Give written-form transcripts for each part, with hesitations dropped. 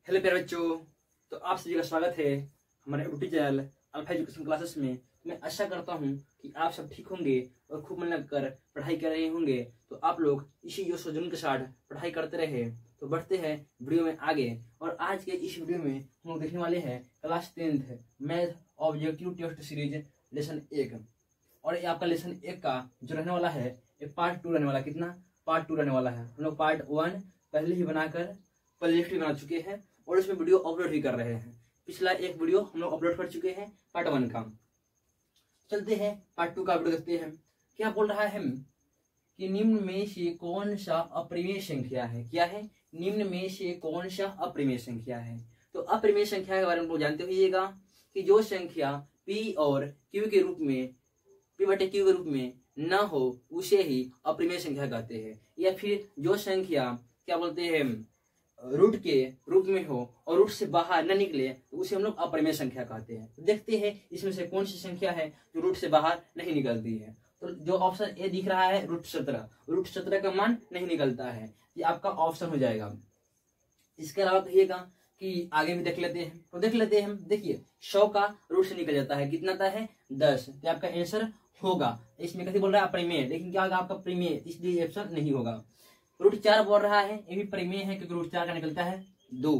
Hello प्यारे बच्चों, तो आप सभी का स्वागत है हमारे YouTube channel alpha education classes में। मैं आशा करता हूं कि आप सब ठीक होंगे और खूब मन लगकर पढ़ाई कर रहे होंगे। तो आप लोग इसी जोश और जुनून के साथ पढ़ाई करते रहे। तो बढ़ते हैं वीडियो में आगे, और आज के इस वीडियो में हम लोग देखने वाले हैं class 10th math objective test series lesson 1। और ये आपका लेसन 1 का जो रहने वाला है ये पार्ट 2 रहने वाला। कितना? पार्ट 2 रहने वाला है। हम लोग पार्ट 1 पहले ही बनाकर प्लेलिस्ट भी बना चुके हैं और इसमें वीडियो अपलोड भी कर रहे हैं। पिछला एक वीडियो हम लोग अपलोड कर चुके हैं पार्ट 1 का। चलते हैं पार्ट 2 का वीडियो देखते हैं। क्या बोल रहा है कि निम्न में से कौन सा अप्रिमेय संख्या है? क्या है? निम्न में से कौन सा अप्रिमेय संख्या है? तो अप्रिमेय संख्या के बारे में जानते होइएगा कि जो संख्या p और q के रूप में p/q के रूप में न हो उसे ही अप्रिमेय संख्या कहते हैं। या फिर जो संख्या क्या बोलते हैं रूट के रूप में हो और रूट से बाहर न निकले तो उसे हम लोग अप्रिमेय संख्या कहते हैं। तो देखते हैं इसमें से कौन सी संख्या है जो रूट से बाहर नहीं निकलती है। तो जो ऑप्शन ए दिख रहा है रूट 17, रूट 17 का मान नहीं निकलता है, ये आपका ऑप्शन हो जाएगा। इसके अलावा कहिएगा कि आगे भी देख लेते हैं। तो देख लेते हैं हम। देखिए 100 का रूट से निकल जाता है, कितना आता है 10, तो आपका आंसर होगा। इसमें कैसे बोल रहा है अप्रिमेय, लेकिन क्या होगा आपका प्रिमेय, इसलिए ऑप्शन नहीं होगा। रूट 4 बोल रहा है, ये भी परिमेय है क्योंकि रूट 4 का निकलता है 2।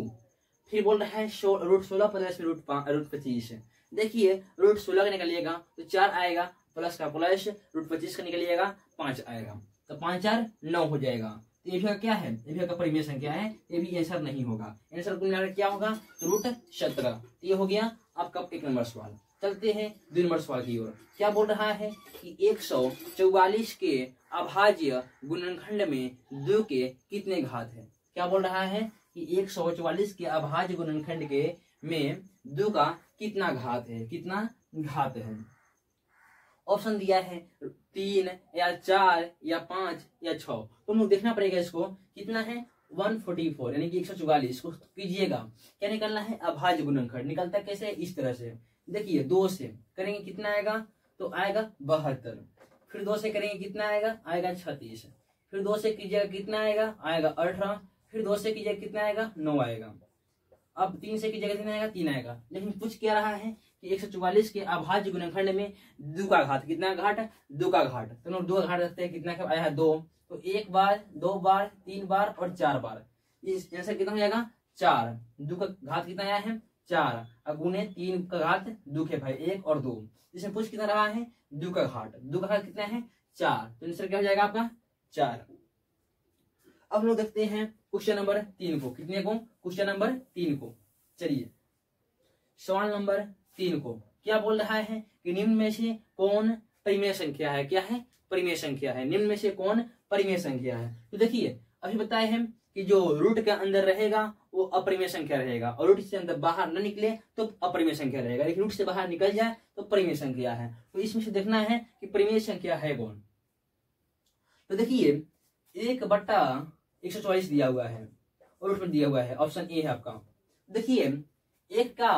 फिर बोल रहा है रूट 16 प्लस रूट 25। देखिए रूट 16 का निकलिएगा तो 4 आएगा, प्लस का प्लस, रूट 25 का निकलिएगा 5 आएगा, तो 5 4 9 हो जाएगा। तो ये भी क्या है? ये भी परिमेय संख्या है, ये भी आंसर नहीं होगा। आंसर कुल मिलाकर क्या होगा? रूट 17। ये हो गया आपका 1 नंबर सवाल। चलते हैं 2 नंबर सवाल की ओर। क्या बोल रहा है कि 144 के अभाज्य गुणनखंड में 2 के कितने घात है? क्या बोल रहा है कि 144 के अभाज्य गुणनखंड के में 2 का कितना घात है? कितना घात है? ऑप्शन दिया है 3 या 4 या 5 या 6। तो मुझे देखना पड़ेगा इसको कितना है 144 यानी कि 144 को कीजिएगा। क्या निकलना है? अभाज्य गुणनखंड निकलता है कैसे? इस तरह से। देखिए 2 से करेंगे कितना आएगा? तो आएगा 72। फिर 2 से करेंगे कितना आएगा? आएगा 36। फिर 2 से कीजिएगा कितना आएगा? आएगा 18। फिर 2 से कीजिएगा कितना आएगा? 9 आएगा। अब 3 से कीजिएगा कितना आएगा? 3 आएगा। लेकिन पूछ क्या रहा है कि 144 के अभाज्य गुणनखंड में 2 का घात। कितना घाट? 2 का घाट। तो हम 2 का घाट रखते हैं, कितना का आया है 2। तो 1 बार, 2 बार, 3 बार और 4 बार। इस आंसर कितना हो जाएगा? 4। 2 का घात कितना आया है? 4। अब गुने 3 का घात 2 के भाई 1 और 2। इसमें पूछ कितना रहा है? 2 का घाट। 2 का घात कितना है? 4। तो आंसर क्या हो जाएगा आपका? 4। अब हम लोग देखते हैं क्वेश्चन नंबर 3 को। कितने को? क्वेश्चन नंबर 3 को। चलिए सवाल नंबर 3 को क्या बोल रहा है कि निम्न में से कौन परिमेय संख्या है? क्या है? परिमेय संख्या है। निम्न में से कौन परिमेय संख्या है? तो देखिए अभी बताए हैं कि जो रूट के अंदर रहेगा वो अपरिमेय संख्या रहेगा, और रूट से अंदर बाहर न निकले तो अपरिमेय संख्या रहेगा, लेकिन रूट से बाहर निकल जाए तो परिमेय संख्या है। तो इसमें से देखना है कि परिमेय संख्या है कौन। तो देखिए 1/144 दिया हुआ है और रूट में दिया हुआ है, ऑप्शन ए है आपका। देखिए 1 का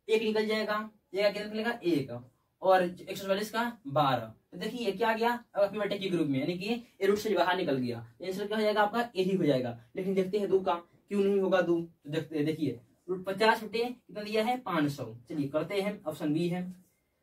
1 निकल जाएगा, ये का कितना निकलेगा? 1, और 144 का 12। तो देखिए क्या गया आपके बेटे के ग्रुप में, यानी कि ये रूट से बाहर निकल गया। आंसर क्या हो जाएगा आपका? ए ही हो जाएगा। लेकिन देखते हैं 2 का क्यों नहीं होगा 2। तो देखते हैं। देखिए रूट 50 बटे कितना दिया है? 500। चलिए करते हैं, ऑप्शन बी है।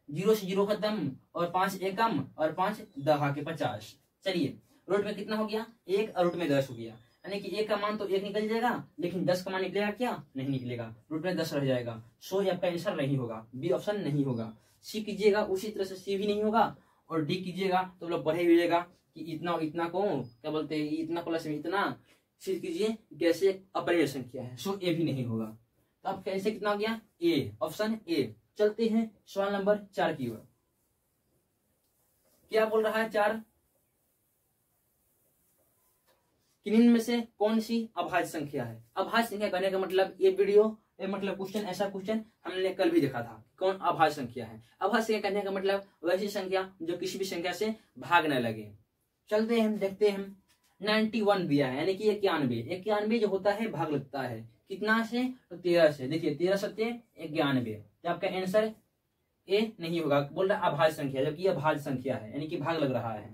0 से 0 खत्म और 5 एकम और 5 दहा के 50। चलिए रूट में कितना हो गया? 1 और रूट में 10 हो गया, यानी कि 1 का मान तो 1 निकल जाएगा, लेकिन 10 का मान निकलेगा क्या? नहीं निकलेगा। रूट में 10 रह जाएगा। सो ये आपका आंसर नहीं होगा, बी ऑप्शन नहीं होगा। सी कीजिएगा उसी तरह से, सी भी नहीं होगा, और डी कीजिएगा तो लोग पढ़े हुएगा कि इतना और इतना को क्या बोलते हैं, इतना प्लस में इतना। सी कीजिए कैसे अपरिमेय संख्या है, सो ए भी नहीं होगा। तो आपका आंसर कितना हो गया? ए, ऑप्शन ए। चलते हैं सवाल नंबर 4 की ओर। क्या बोल रहा है 4 कि निम्न में से कौन सी अभाज्य संख्या है? अभाज्य संख्या कहने का मतलब ये वीडियो मतलब क्वेश्चन, ऐसा क्वेश्चन हमने कल भी देखा था। कौन अभाज्य संख्या है? अभाज्य संख्या कहने का मतलब वैसी संख्या जो किसी भी संख्या से भाग न लगे। चलते हैं देखते हैं। 91 दिया है, यानी कि 91। 91 जो होता है भाग लगता है कितना से? तो 13 से। देखिए 13 सत्ते 91। तो आपका आंसर ए नहीं होगा। बोल रहा है अभाज्य संख्या, जबकि यह भाज्य संख्या है, यानी कि भाग लग रहा है।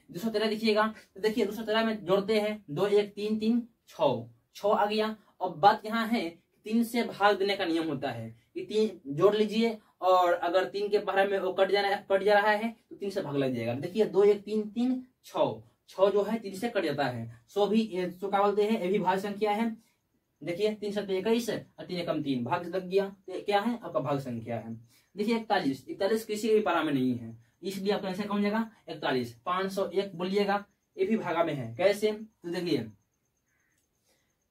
213 देखिएगा। तो देखिए 213 में जोड़ते हैं 2 1 3 3 6 आ गया। अब बात यहाँ है 3 से भाग देने का नियम होता है कि 3 जोड़ लीजिए और अगर 3 के पहले में वो कट जा रहा है तो 3 से भाग लग जाएगा। देखिए 2 1 3 3 6 6 जो है 3 से कट जाता है। सो भी तो क्या बोलते हैं, ये भी भाग संख्या है। देखिए 3 7 21 और 3 एकम 3 भाग लग गया, तो क्या है आपका भाग संख्या है। देखिए 41 किसी भी पारा में नहीं है, इसलिए आपका आंसर कौन जाएगा 41। 501 बोलिएगा, ये भी भागा में है। कैसे, तो देखिए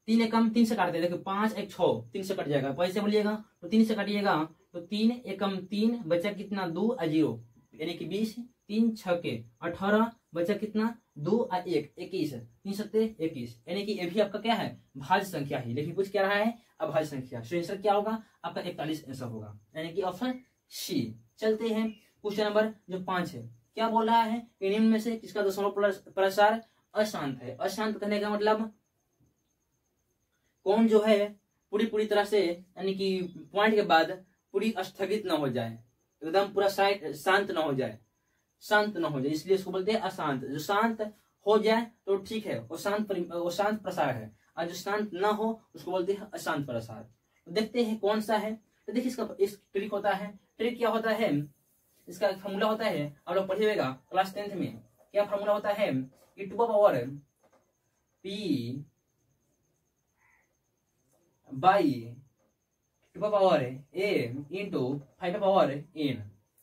3 एकम 3 से काटते हैं। देखिए 5 1 6 3 से कट जाएगा। कैसे बोलिएगा, तो 3 से कटिएगा तो 3 एकम 3 बचा कितना 2 और 0 यानी कि 20। 3 6 के 18 बचा कितना 2 और 1 21। 3 7 21 यानी कि ये भी आपका क्या है भाज्य संख्या है, लेकिन कुछ क्या रहा है अभाज्य संख्या। सो आंसर क्या होगा आपका 41 आंसर होगा, यानी कि ऑप्शन सी। चलते हैं क्वेश्चन नंबर जो 5 है। क्या बोल रहा है, निम्न में से किसका दशमलव प्रसार अशांत है। अशांत कहने का मतलब कौन जो है पूरी तरह से यानी कि पॉइंट के बाद पूरी स्थगित ना हो जाए, एकदम पूरा शांत ना हो जाए, शांत ना हो जाए, इसलिए इसको बोलते हैं अशांत। जो शांत हो जाए तो ठीक है, वो शांत प्रसार है, और जो शांत ना हो उसको बोलते हैं अशांत प्रसार। तो देखते हैं कौन सा है। तो देखिए इसका इस ट्रिक होता है। ट्रिक क्या होता है, इसका फॉर्मूला होता है, आप लोग पढ़िएगा क्लास 10th में। क्या फॉर्मूला होता है, e to the power p by to the power m into 5 power n,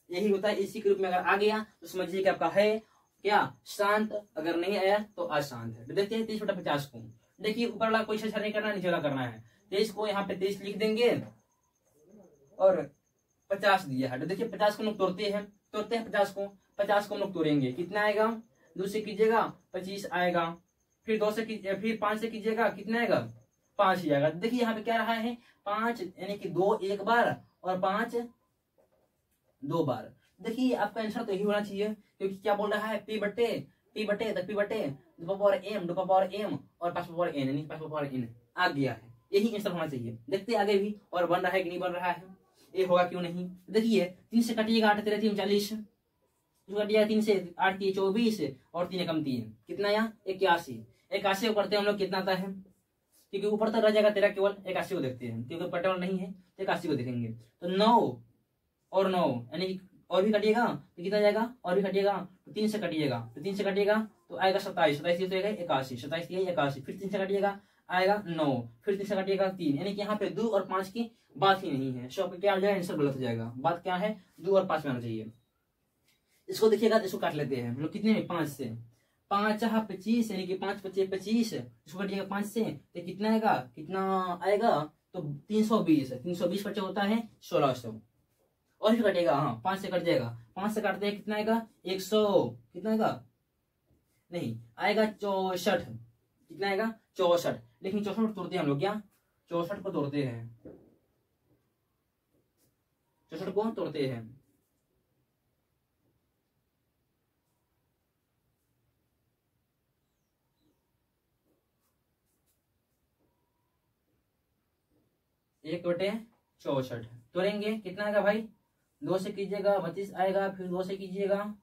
यही होता है। इसी के रूप में अगर आ गया तो समझिए कि आपका है क्या शांत, अगर नहीं आया तो अशांत है। तो देखते हैं 30/50 को। देखिए ऊपर वाला कोई छेड़ नहीं करना, नीचे वाला करना है। 23 को यहाँ पे 23 लिख देंगे और 50 दिया है। तो देखिए 50 को हम लोग तोड़ते हैं 50 को। 50 को हम लोग तोड़ेंगे, कितना आएगा 2 से कीजिएगा 25 आएगा, फिर 2 से फिर 5 से कीजिएगा कितना आएगा 5 ही आएगा। देखिए यहाँ पे क्या रहा है 5 यानी कि 2 एक बार और 5 2 बार। देखिए आपका आंसर तो यही होना चाहिए, क्योंकि क्या बोल रहा है p बटे टू पावर m और 5 पावर n यानी 5 पावर n आ गया है। यही आंसर होना चाहिए। देखते आगे भी और बन रहा है कि नहीं बन रहा है, ये होगा क्यों नहीं। देखिए 3 से कटिएगा 8 3 3 40, कटिएगा 3 से 8 की 24 और 3 एकम 3 कितना आया 81। 81 को करते हैं हम लोग कितना आता है, क्योंकि ऊपर तक रह जाएगा तेरा, केवल 81 को देखते हैं क्योंकि पटेल नहीं है तो 81 को देखेंगे। तो 9 और 9 यानी और भी कटिएगा तो कितना जाएगा, और भी कटिएगा तो 3 से कटिएगा, तो 3 से कटिएगा तो आएगा 27, 27 तो आएगा 81, 27 81, फिर 3 से कटिएगा आएगा 9, फिर 3 से कटिएगा 3, यानी कि यहाँ पे 2 और 5 की बात ही नहीं है। सो क्या हो जाएगा आंसर गलत हो जाएगा। बात क्या है 2 और 5 में आना चाहिए। इसको देखिएगा तो इसको काट लेते हैं हम लोग कितने में 5 से। 5 25 यानी कि 5 25 25, इसको कटिएगा 5 से तो कितना आएगा, कितना आएगा तो 320। 320 बचा होता है 1600 और फिर कटेगा, हाँ 5 से कट जाएगा। 5 से काटते हैं कितना आएगा 100, कितना आएगा नहीं आएगा 64, कितना आएगा 64। लेकिन 64 को तोड़ते हैं हम लोग, क्या 64 को तोड़ते हैं, 64 को तोड़ते हैं। एक बटे 64 तोड़ेंगे कितना आएगा भाई, 2 से कीजिएगा 32 आएगा, फिर 2 से कीजिएगा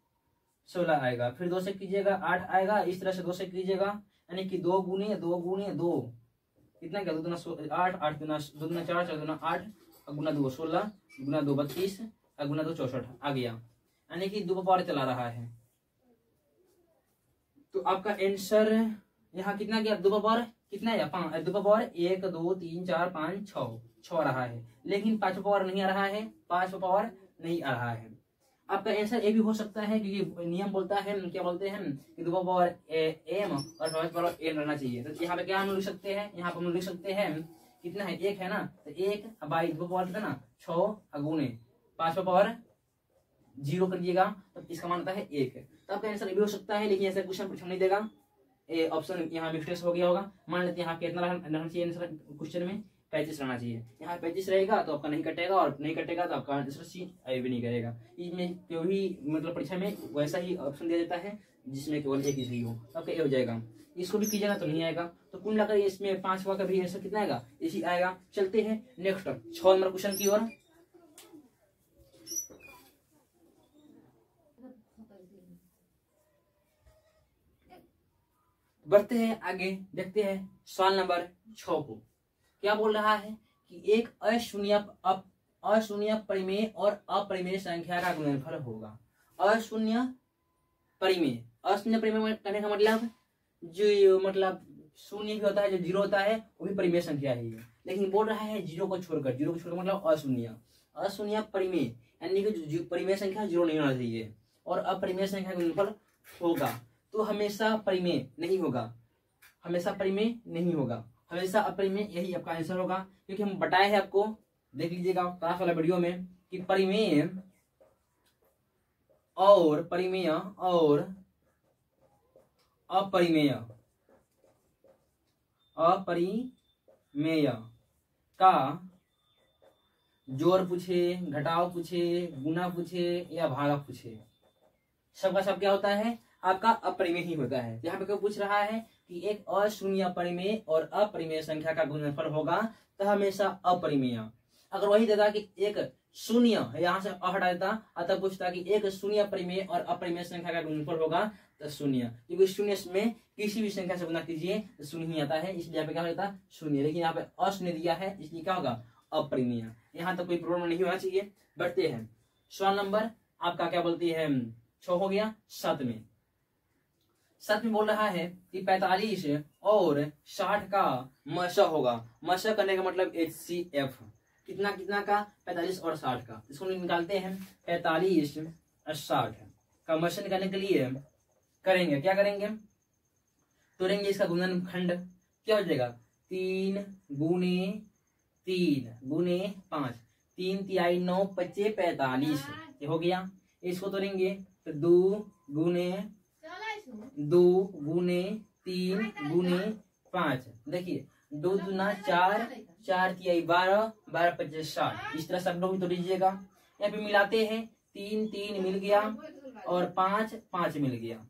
16 आएगा, फिर 2 से कीजिएगा 8 आएगा, इस तरह से 2 से कीजिएगा यानी कि 2 गुने 2 गुने 2 कितना क्या 2 दूना 8, 8 दूना 2 दूना 4, 4 दूना 8, गुना 2 16, गुना 2 32, गुना 2 64 आ गया, यानी कि 2 पावर चला रहा है। तो आपका आंसर यहाँ कितना गया 2 पावर कितना है 5, 2 पावर 1 2 3 4 5 6 आ रहा है, लेकिन 5 पावर नहीं आ रहा है, 5 पावर नहीं आ रहा है। आपका आंसर ये भी हो सकता है क्योंकि नियम बोलता है, क्या बोलते हैं कि 2 पावर m और 5 पावर n रहना चाहिए। तो यहाँ पे क्या हम लिख सकते हैं, यहाँ पे हम लिख सकते हैं कितना है 1 है ना, तो 1 बाई 2 पावर कितना 6 गुने 5 पावर 0 करिएगा तो इसका मान आता है 1। तो आपका आंसर ये भी हो सकता है, लेकिन ऐसा क्वेश्चन पूछा नहीं देगा, ऑप्शन यहाँ मिस्टेक हो गया होगा। मान लेते हैं यहाँ कितना रहना चाहिए आंसर क्वेश्चन में 35 रहना चाहिए, यहाँ 35 रहेगा तो आपका नहीं कटेगा, और नहीं कटेगा तो आपका आंसर सी भी नहीं करेगा। इसमें क्यों भी मतलब परीक्षा में वैसा ही ऑप्शन दिया जाता है जिसमें केवल एक ही सही हो, तो आपका ए हो जाएगा। इसको भी कीजिएगा तो नहीं आएगा, तो कुल मिलाकर इसमें 5 का भी आंसर कितना आएगा इसी आएगा। चलते हैं नेक्स्ट 6 नंबर क्वेश्चन की ओर। बढ़ते हैं आगे, देखते हैं सवाल नंबर 6 को। क्या बोल रहा है कि एक अशून्य परिमेय और अपरिमेय संख्या का गुणनफल होगा। अशून्य परिमेय कहने का मतलब जो मतलब शून्य भी होता है, जो जीरो होता है वो भी परिमेय संख्या ही है, लेकिन बोल रहा है जीरो को छोड़कर मतलब अशून्य परिमेय, यानी कि जो परिमेय संख्या जीरो नहीं होना चाहिए और अपरिमेय संख्या का गुणनफल होगा तो हमेशा परिमेय नहीं होगा, हमेशा अपरिमेय, यही आपका आंसर होगा। क्योंकि हम बताए हैं आपको, देख लीजिएगा क्लास वाला वीडियो में कि परिमेय और अपरिमेय का जोड़ पूछे, घटाव पूछे, गुना पूछे या भागा पूछे, सबका सब क्या होता है, आपका अपरिमेय ही होता है। यहाँ पे क्या पूछ रहा है कि एक अशून्य परिमेय और अपरिमेय संख्या का गुणनफल होगा तो हमेशा अपरिमेय। अगर वही देता कि एक शून्य, यहाँ से हटा देता, अतः पूछता कि एक शून्य परिमेय और अपरिमेय संख्या का गुणनफल होगा तो शून्य, क्योंकि शून्य में किसी भी संख्या से गुना कीजिए तो शून्य ही आता है, इसलिए यहाँ पे क्या होता शून्य, लेकिन यहाँ पे अशून्य दिया है इसलिए क्या होगा अपरिमेय। यहाँ तक कोई प्रॉब्लम नहीं होना चाहिए। बढ़ते हैं, सवाल नंबर आपका क्या बोलती है 6 हो गया। 7 में बोल रहा है कि 45 और 60 का मशा होगा। मशा करने का मतलब HCF, कितना का 45 और 60 का, इसको निकालते हैं। 45 और 60 का मशा निकालने के लिए करेंगे क्या करेंगे, तोड़ेंगे इसका गुणनखंड, क्या हो जाएगा 3 गुने 5, 3 तिहाई 9 पच्चे 45, ये हो गया। इसको तोड़ेंगे तो 2 गुने 3 गुने 5, देखिए 2 दूना 4, 4 तिहाई 12, 12 पच्चे 60, इस तरह सब लोग भी तो लीजिएगा। यहाँ पे मिलाते हैं, 3 मिल गया और 5 मिल गया,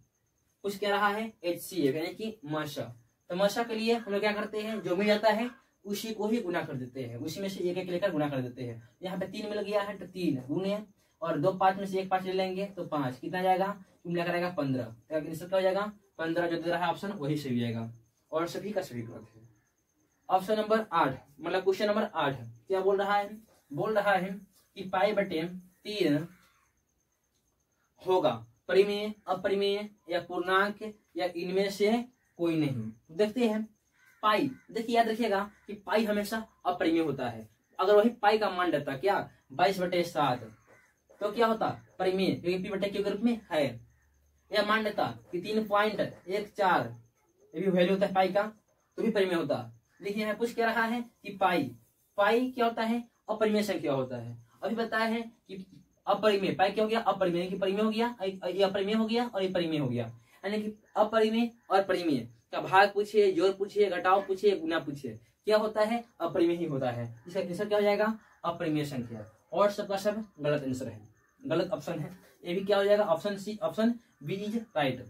कुछ कह रहा है HCF यानी कि मशा। तो मशा के लिए हम लोग क्या करते हैं, जो मिल जाता है उसी को ही गुना कर देते हैं, उसी में से एक लेकर गुना कर देते हैं। यहाँ पे 3 मिल गया है तो 3 गुने और 2 5 में से 1 5 ले लेंगे तो 5, कितना जाएगा मिला करेगा 15, क्या हो जाएगा 15, जो दे रहा है ऑप्शन वही सही जाएगा और सभी का सही गलत है। ऑप्शन नंबर 8 मतलब क्वेश्चन नंबर 8 क्या बोल रहा है, कि π/3 होगा परिमेय, अपरिमेय या पूर्णांक या इनमें से कोई नहीं। देखते हैं पाई, देखिए याद रखिएगा कि पाई हमेशा अपरिमेय होता है। अगर वही पाई का मान रहता क्या 22/7 तो क्या होता परिमेय, क्योंकि p/q के रूप में है। यह मान लेता कि 3.14 ये भी वैल्यू होता है पाई का तो भी परिमेय होता, लेकिन यहाँ पूछ क्या रहा है कि पाई क्या होता है अपरिमेय संख्या होता है। अभी बताया है कि अपरिमेय, पाई क्या हो गया अपरिमेय, कि परिमेय हो गया, ये अपरिमेय हो गया और ये परिमेय हो गया, यानी कि अपरिमेय और परिमेय का भाग पूछिए, जोड़ पूछिए, घटाव पूछिए, गुना पूछिए, क्या होता है अपरिमेय ही होता है। इसका आंसर क्या हो जाएगा अपरिमेय संख्या, और सबका सब गलत आंसर है, गलत ऑप्शन है। ये भी क्या हो जाएगा option C, option B is right.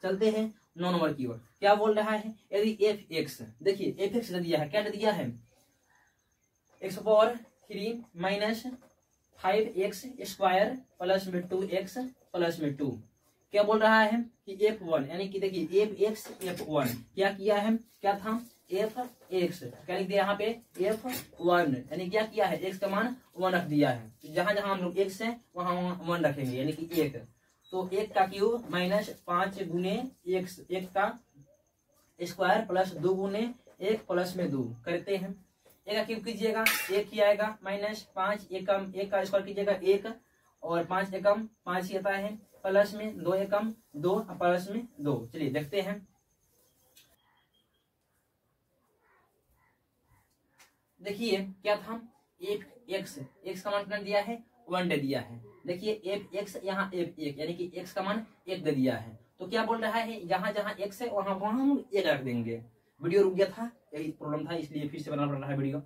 चलते हैं 9 नंबर की ओर, क्या बोल रहा है, यदि f(x), देखिए f(x) दिया है, क्या दिया है x⁴ माइनस 5x² प्लस में 2x प्लस में 2, क्या बोल रहा है कि f1 यानी कि देखिए f(x)(f1) क्या किया है, क्या था f(x), क्या लिख दिया यहाँ पे f1, यानी क्या किया है x का मान 1 रख दिया है। तो जहां जहां हम लोग x है वहां 1 रखेंगे, यानी कि 1, तो 1 का क्यूब माइनस 5 गुने 1 का स्क्वायर प्लस 2 गुने 1 प्लस में 2 करते हैं। 1 का क्यूब कीजिएगा 1 ही आएगा, माइनस 5 1 का स्क्वायर कीजिएगा 1 और 5 एकम 5 ही आता है, प्लस में 2 एकम 2 प्लस में 2। चलिए देखते हैं, देखिए क्या था x का मान कितना दिया है 1 दे दिया है। देखिए f(x) यहाँ f1 यानी कि x का मान 1 दे दिया है, तो क्या बोल रहा है जहां जहां x है वहां हम 1 रख देंगे। वीडियो रुक गया था, यही प्रॉब्लम था, इसलिए फिर से बनाना पड़ रहा है वीडियो।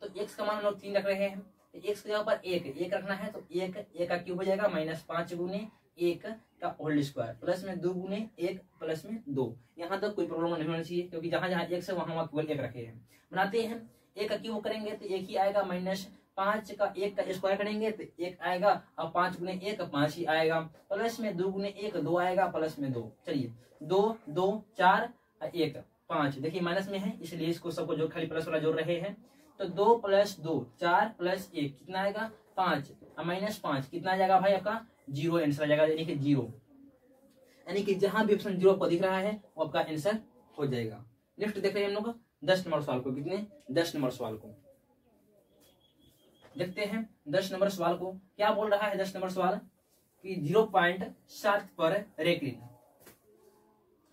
तो x का मान हम लोग 3 रख रहे हैं, x के जगह पर 1 रखना है, तो 1 का क्यूब हो जाएगा माइनस 5 गुने 1 का होल स्क्वायर प्लस में 2 गुने 1 प्लस में 2। यहाँ तक कोई प्रॉब्लम नहीं होना चाहिए, क्योंकि जहां जहां x है वहां हम केवल 1 रखे हैं। बनाते हैं, 1 का क्यूब करेंगे तो 1 ही आएगा, माइनस 5 का 1 का स्क्वायर करेंगे तो 1 आएगा, अब 5 गुने 1 5 ही आएगा, प्लस में 2 गुने 1 2 आएगा, प्लस में 2। चलिए 2 2 4 1 5, देखिए माइनस में है इसलिए इसको सबको जो खाली प्लस वाला जोड़ रहे हैं। तो 2 + 2 4 + 1 कितना आएगा 5 -5 कितना आ जाएगा भाई आपका 0 आंसर आ जाएगा, यानी कि 0। यानी कि जहां भी ऑप्शन 0 आपको दिख रहा है वो आपका आंसर हो जाएगा। नेक्स्ट देख रहे हैं हम लोग 10 नंबर सवाल को। कितने 10 नंबर सवाल को देखते हैं। 10 नंबर सवाल को क्या बोल रहा है 10 नंबर सवाल कि 0.7 पर रेक्लिन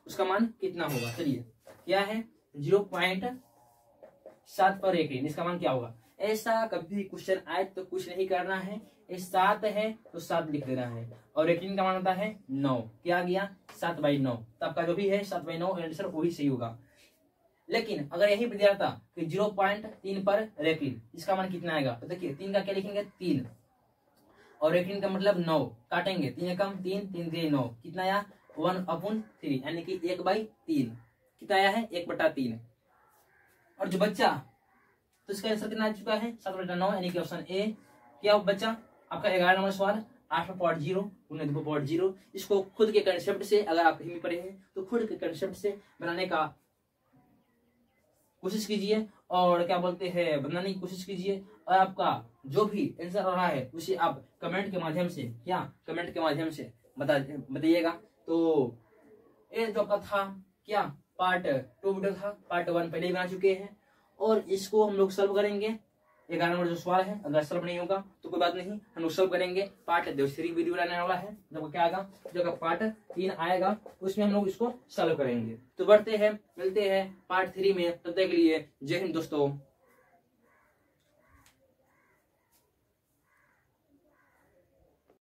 उसका मान कितना होगा। चलिए क्या है 0.7 पर रेक्लिन, इसका मान क्या होगा। ऐसा कभी क्वेश्चन आए तो कुछ नहीं करना है, 7 है तो 7 लिख देना है और रेक्लिन का मान होता है 9। क्या आ गया 7/9, तो आपका जो भी है 7/9 आंसर वही सही होगा। लेकिन अगर यही पे दिया था कि 0.3 पर रेक्लिन, इसका मान कितना आएगा तो देखिए 3 का क्या लिखेंगे 3 और रेक्लिन का मतलब 9, काटेंगे 3 कम 3 3 3 9 कितना आया 1/3 यानी कि 1/3 कितना आया है 1/3। और जो बच्चा तो इसका आंसर कितना आ चुका है 7/9 यानी कि ऑप्शन ए। क्या बच्चा आपका 11 नंबर सवाल 8/0 × 2/0। इसको खुद के कंसेप्ट से अगर आप कहीं पढ़े हैं तो खुद के कंसेप्ट से बनाने का कोशिश कीजिए और क्या बोलते हैं बनाने की कोशिश कीजिए और आपका जो भी आंसर आ रहा है उसे आप कमेंट के माध्यम से कमेंट के माध्यम से बताइएगा। तो ये जो आपका था क्या पार्ट 2 वीडियो था, पार्ट 1 पहले ही बना चुके हैं और इसको हम लोग सॉल्व करेंगे। 11 नंबर जो सवाल है अगर सॉल्व नहीं होगा तो कोई बात नहीं, हम लोग सॉल्व करेंगे। पार्ट 3 वीडियो आने वाला है, जब क्या आएगा जब पार्ट 3 आएगा उसमें हम लोग इसको सॉल्व करेंगे। तो बढ़ते हैं मिलते हैं पार्ट 3 में, तब तक के लिए जय हिंद दोस्तों।